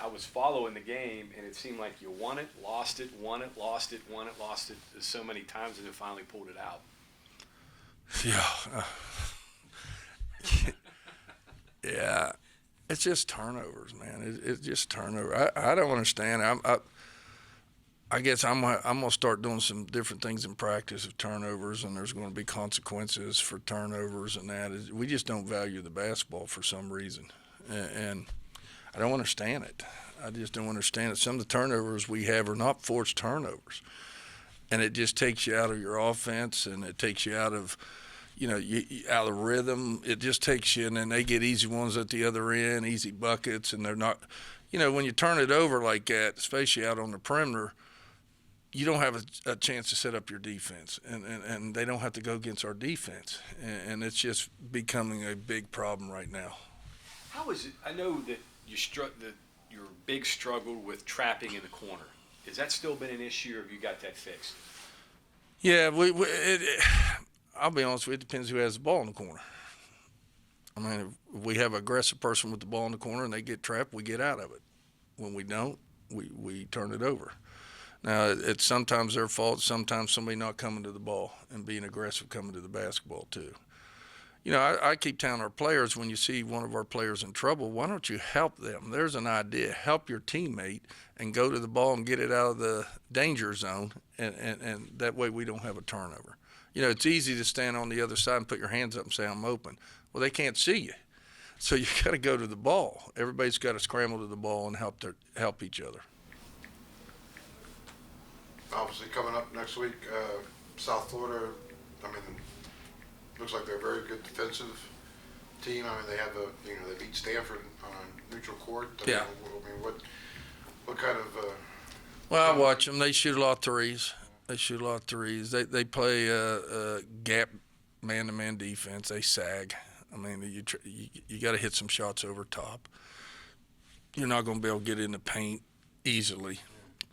I was following the game, and it seemed like you won it, lost it, won it, lost it, won it, lost it so many times, and then finally pulled it out. Yeah. Yeah. It's just turnovers, man. It's just turnover. I don't understand. I guess I'm gonna start doing some different things in practice of turnovers, and there's going to be consequences for turnovers and that. We just don't value the basketball for some reason, and I don't understand it. I just don't understand it. Some of the turnovers we have are not forced turnovers, and it just takes you out of your offense, and it takes you out of out of rhythm. It just takes you, and then they get easy ones at the other end, easy buckets, and they're not. When you turn it over like that, especially out on the perimeter, you don't have a chance to set up your defense, and they don't have to go against our defense, and it's just becoming a big problem right now. How is it? I know that your big struggle with trapping in the corner. Has that still been an issue, or have you got that fixed? Yeah, I'll be honest with you, it depends who has the ball in the corner. I mean, if we have an aggressive person with the ball in the corner and they get trapped, we get out of it. When we don't, we turn it over. Now, it's sometimes their fault, sometimes somebody not coming to the ball and being aggressive coming to the basketball too. I keep telling our players, when you see one of our players in trouble, why don't you help them? There's an idea. Help your teammate and go to the ball and get it out of the danger zone, and that way we don't have a turnover. It's easy to stand on the other side and put your hands up and say, I'm open. Well, they can't see you. So you got to go to the ball. Everybody's got to scramble to the ball and help each other. Obviously, coming up next week, South Florida, I mean, looks like they're a very good defensive team. I mean, they have they beat Stanford on a neutral court. Yeah. What kind of? Well, I watch them. They shoot a lot of threes. They play a gap man-to-man defense. They sag. I mean, you got to hit some shots over top. You're not going to be able to get in the paint easily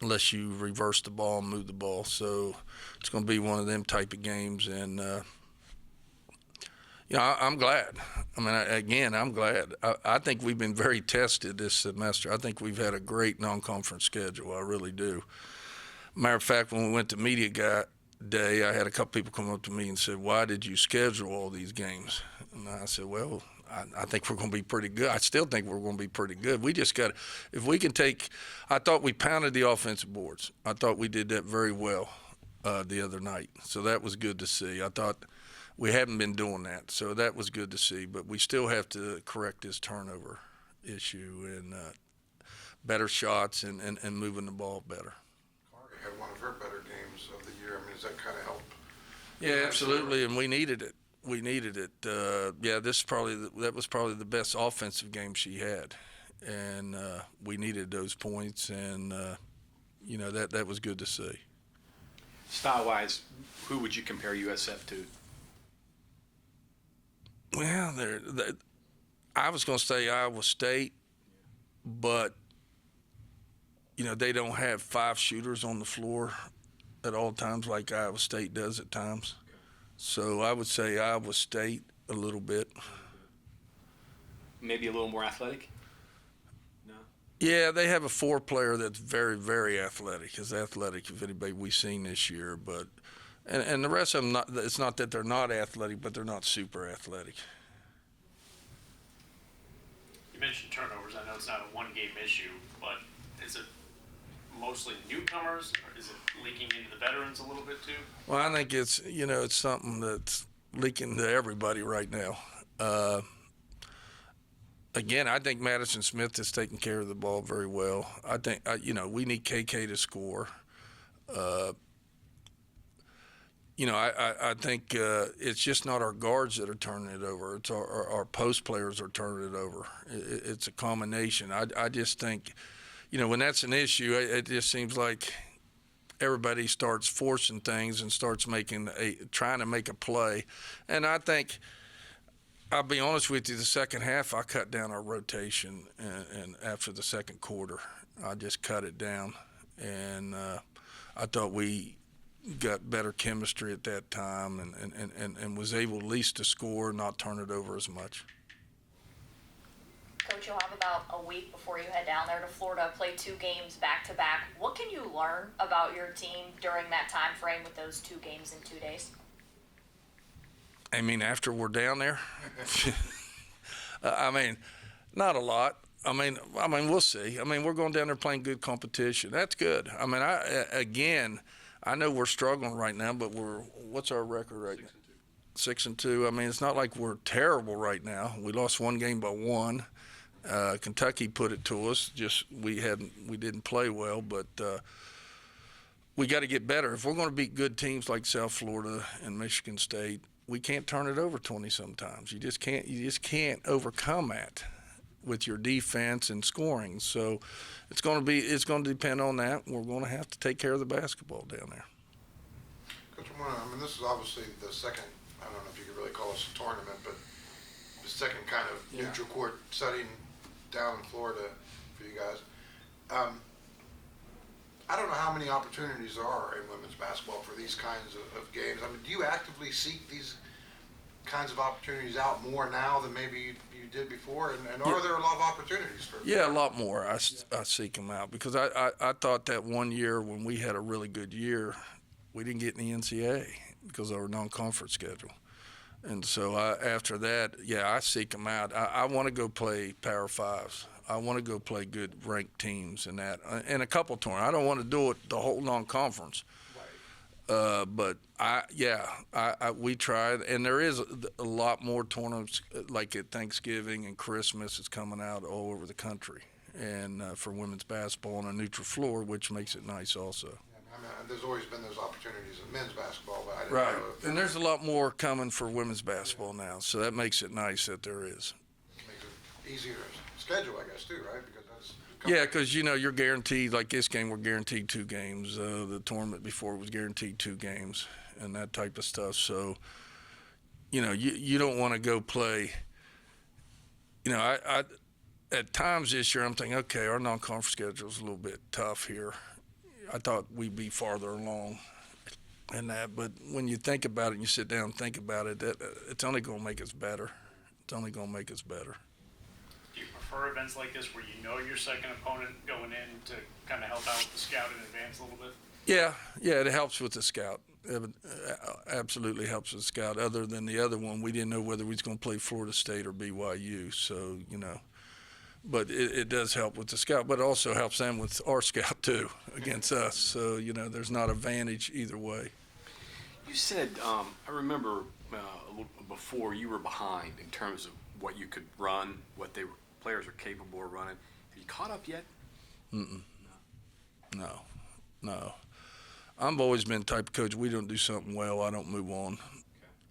unless you reverse the ball and move the ball. So it's going to be one of them type of games. And, I'm glad. I mean, I'm glad. I think we've been very tested this semester. I think we've had a great non-conference schedule. I really do. Matter of fact, when we went to media day, I had a couple people come up to me and said, why did you schedule all these games? And I said, well, I think we're going to be pretty good. I still think we're going to be pretty good. We just got to, if we can I thought we pounded the offensive boards. I thought we did that very well the other night. So that was good to see. I thought we hadn't been doing that. So that was good to see. But we still have to correct this turnover issue and better shots and moving the ball better. Carey had one of her better games of the year. I mean, does that kind of help? Yeah, absolutely, and we needed it. That was probably the best offensive game she had, and we needed those points, and that was good to see. Style-wise, who would you compare USF to? Well, I was going to say Iowa State, but they don't have 5 shooters on the floor at all times like Iowa State does at times. So I would say Iowa State a little bit. Maybe a little more athletic? No? Yeah, they have a 4-player that's very, very athletic. As athletic as anybody we've seen this year. But and the rest of them, it's not that they're not athletic, but they're not super athletic. You mentioned turnovers. I know it's not a one-game issue, but is it mostly newcomers, or is it leaking into the veterans a little bit too? Well, I think it's something that's leaking to everybody right now. Again, I think Madison Smith is taking care of the ball very well. I think we need KK to score. I think it's just not our guards that are turning it over. It's our post players are turning it over. It's a combination. I just think, when that's an issue, it just seems like everybody starts forcing things and starts trying to make a play. And I think, I'll be honest with you, the second half I cut down our rotation, and after the second quarter, I just cut it down, and I thought we got better chemistry at that time, and was able at least to score, not turn it over as much. Coach, you'll have about a week before you head down there to Florida, play 2 games back to back. What can you learn about your team during that time frame with those 2 games in 2 days? I mean, after we're down there, I mean, not a lot. I mean, we'll see. I mean, we're going down there playing good competition. That's good. I mean, I know we're struggling right now, but what's our record right now? 6-2. I mean, it's not like we're terrible right now. We lost 1 game by 1. Kentucky put it to us. Just we didn't play well, but we got to get better. If we're going to beat good teams like South Florida and Michigan State, we can't turn it over 20 sometimes. You just can't overcome that with your defense and scoring. So it's going to depend on that. We're going to have to take care of the basketball down there. Coach, I mean, this is obviously the second, I don't know if you could really call this a tournament, but the second kind of neutral court setting down in Florida for you guys. I don't know how many opportunities there are in women's basketball for these kinds of games. I mean, do you actively seek these kinds of opportunities out more now than maybe you did before? And are there a lot of opportunities for? Yeah, a lot more. I seek them out because I thought that one year when we had a really good year, we didn't get in the NCAA because of our non-conference schedule. And so after that, I seek them out. I want to go play Power Fives. I want to go play good ranked teams and that, and a couple tournaments. I don't want to do it the whole non-conference. Right. But we tried, and there is a lot more tournaments like at Thanksgiving and Christmas is coming out all over the country, and for women's basketball on a neutral floor, which makes it nice also. I mean, there's always been those opportunities in men's basketball, but I didn't Right, know if and there's a lot more coming for women's basketball now, so that makes it nice that there is. makes it easier to schedule, I guess, too, right? Because that's Yeah, because you're guaranteed, like this game, we're guaranteed 2 games. The tournament before was guaranteed 2 games and that type of stuff. So, you don't want to go play. I at times this year I'm thinking, okay, our non-conference schedule is a little bit tough here. I thought we'd be farther along in that, but when you think about it and you sit down and think about it, it's only going to make us better. It's only going to make us better. Do you prefer events like this where you know your second opponent going in to kind of help out with the scout in advance a little bit? Yeah, it helps with the scout. It absolutely helps with the scout. Other than the other one, we didn't know whether we was going to play Florida State or BYU, so, But it does help with the scout, but it also helps them with our scout, too, against us. So, there's not a advantage either way. You said, I remember before you were behind in terms of what you could run, what players are capable of running. Have you caught up yet? No. I've always been the type of coach, we don't do something well, I don't move on.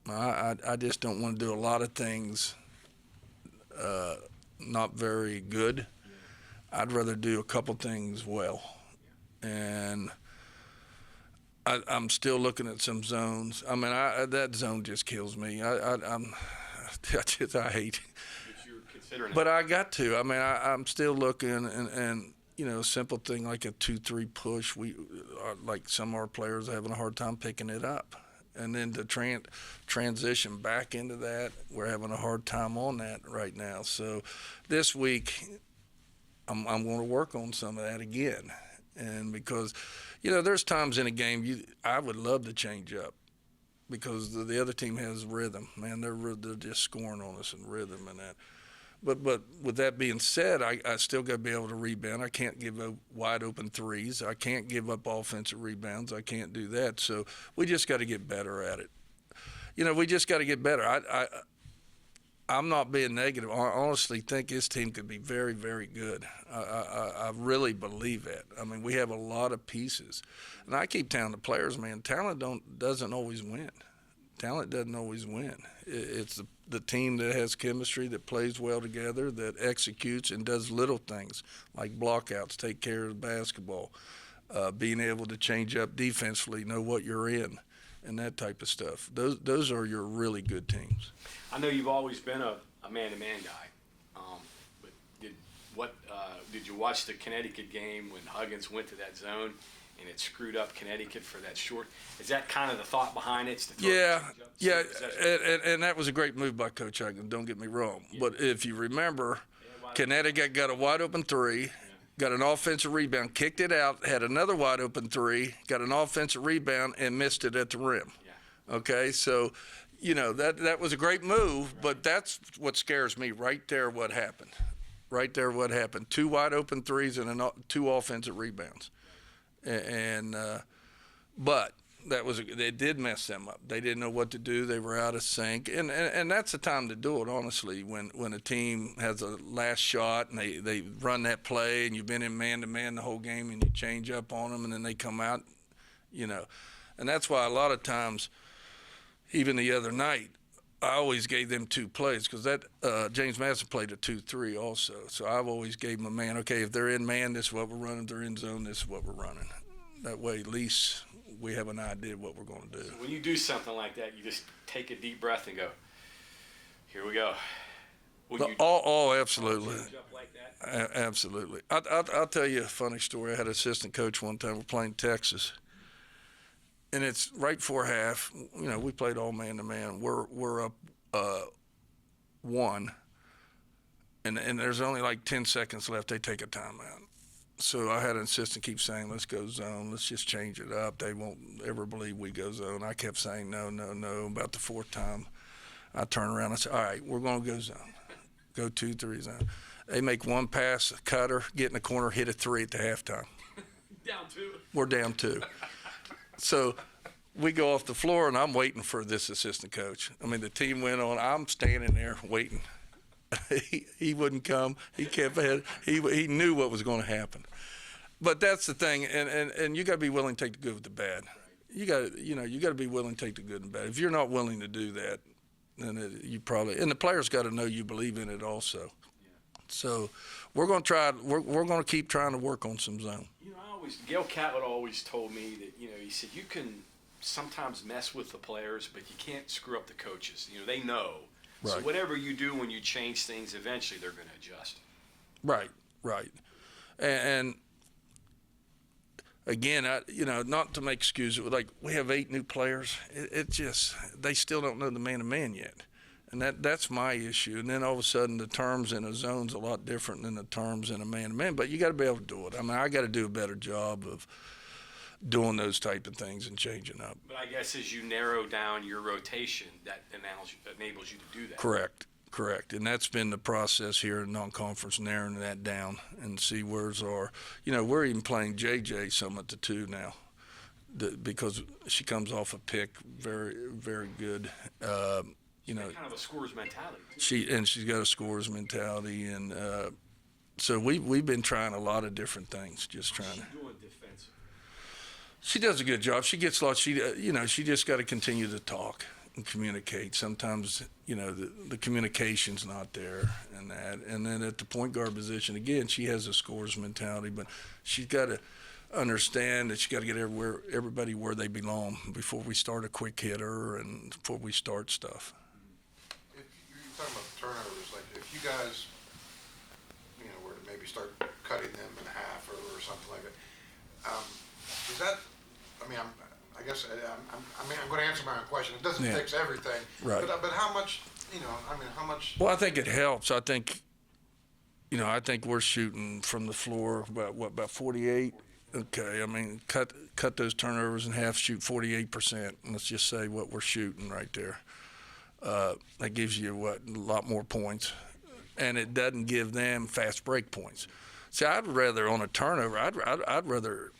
Okay. I just don't want to do a lot of things not very good. Yeah. I'd rather do a couple things well. Yeah. And I'm still looking at some zones. I mean, that zone just kills me. I hate it. But you're considering But I got to. I mean, I'm still looking, and a simple thing like a 2-3 push. Like some of our players are having a hard time picking it up, and then to transition back into that, we're having a hard time on that right now. So this week, I'm going to work on some of that again, and because there's times in a game I would love to change up. Because the other team has rhythm, man. They're just scoring on us in rhythm and that. But with that being said, I still got to be able to rebound. I can't give up wide open threes. I can't give up offensive rebounds. I can't do that. So we just got to get better at it. We just got to get better. I'm not being negative. I honestly think this team could be very, very good. I really believe that. I mean, we have a lot of pieces. And I keep telling the players, man, talent doesn't always win. Talent doesn't always win. It's the team that has chemistry, that plays well together, that executes and does little things like blockouts, take care of the basketball, being able to change up defensively, know what you're in, and that type of stuff. Those are your really good teams. I know you've always been a man-to-man guy, but did you watch the Connecticut game when Huggins went to that zone and it screwed up Connecticut for that short? Is that kind of the thought behind it? Yeah, and that was a great move by Coach Huggins, don't get me wrong. Yeah. But if you remember, Connecticut got a wide open three, got an offensive rebound, kicked it out, had another wide open three, got an offensive rebound, and missed it at the rim. Yeah. Okay, so, that was a great move, but that's what scares me right there. What happened? Right there, what happened? 2 wide open threes and 2 offensive rebounds, but they did mess them up. They didn't know what to do. They were out of sync, and that's the time to do it. Honestly, when a team has a last shot and they run that play, and you've been in man to man the whole game, and you change up on them, and then they come out, and that's why a lot of times, even the other night, I always gave them 2 plays because that James Madison played a 2-3 also. So I've always gave them a man. Okay, if they're in man, this is what we're running. If they're in zone, this is what we're running. That way, at least we have an idea of what we're going to do. So when you do something like that, you just take a deep breath and go, "Here we go." Absolutely. Change up like that? Absolutely. I'll tell you a funny story. I had an assistant coach one time. We're playing Texas. And it's right before half. We played all man to man. We're up 1, and there's only like 10 seconds left. They take a timeout. So I had an assistant keep saying, "Let's go zone. Let's just change it up. They won't ever believe we go zone." I kept saying, "No, no, no." About the 4th time, I turned around. I said, "All right, we're going to go zone. Go 2-3 zone." They make one pass, cutter, get in the corner, hit a 3 at the halftime. Down 2. We're down 2. So we go off the floor, and I'm waiting for this assistant coach. I mean, the team went on. I'm standing there waiting. He wouldn't come. He kept ahead. He knew what was going to happen. But that's the thing, and you got to be willing to take the good with the bad. You got to be willing to take the good and bad. If you're not willing to do that, then you probably, and the players got to know you believe in it also. So we're going to try. We're going to keep trying to work on some zone. Gail Catlett always told me that, he said you can sometimes mess with the players, but you can't screw up the coaches. They know. So Right. whatever you do when you change things, eventually they're going to adjust. Right. And again, not to make excuses, like we have 8 new players. It just, they still don't know the man-to-man yet. And that's my issue. And then all of a sudden the terms in a zone's a lot different than the terms in a man-to-man. But you got to be able to do it. I mean, I got to do a better job of doing those type of things and changing up. But I guess as you narrow down your rotation, that enables you to do that. Correct. And that's been the process here in non-conference, narrowing that down and see where's our, we're even playing JJ some at the 2 now because she comes off a pick, very, very good. Kind of a scorer's mentality. She's got a scorer's mentality, and so we've been trying a lot of different things, just trying to. What's she doing defensive? She does a good job. She gets lost. She just got to continue to talk and communicate. Sometimes the communication's not there, and then at the point guard position again, she has a scorer's mentality, but she's got to understand that you got to get everybody where they belong before we start a quick hitter and before we start stuff. If you're talking about the turnovers, like if you guys, were to maybe start cutting them in half or something like that, is that? I mean, I'm going to answer my own question. It doesn't fix everything, Right. But how much? How much? Well, I think it helps. I think we're shooting from the floor about 48. Okay, I mean, cut those turnovers in half, shoot 48%. Let's just say what we're shooting right there. That gives you a lot more points, and it doesn't give them fast break points. See, I'd rather on a turnover, I'd rather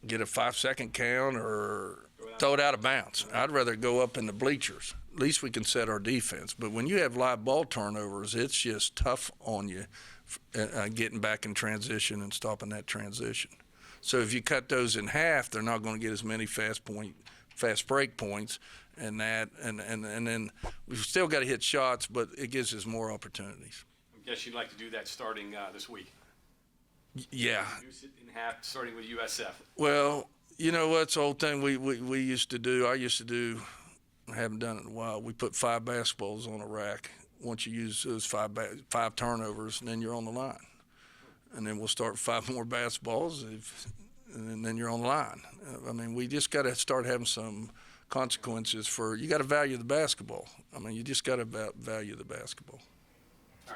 get a 5-second count or throw it out of bounds. I'd rather go up in the bleachers. At least we can set our defense. But when you have live ball turnovers, it's just tough on you getting back in transition and stopping that transition. So if you cut those in half, they're not going to get as many fast break points, and then we've still got to hit shots, but it gives us more opportunities. I guess you'd like to do that starting this week. Yeah. Reduce it in half, starting with USF. Well, what's the old thing we used to do. I used to do. I haven't done it in a while. We put 5 basketballs on a rack. Once you use those 5 turnovers, and then you're on the line. And then we'll start 5 more basketballs, and then you're on the line. I mean, we just got to start having some consequences you got to value the basketball. I mean, you just got to value the basketball.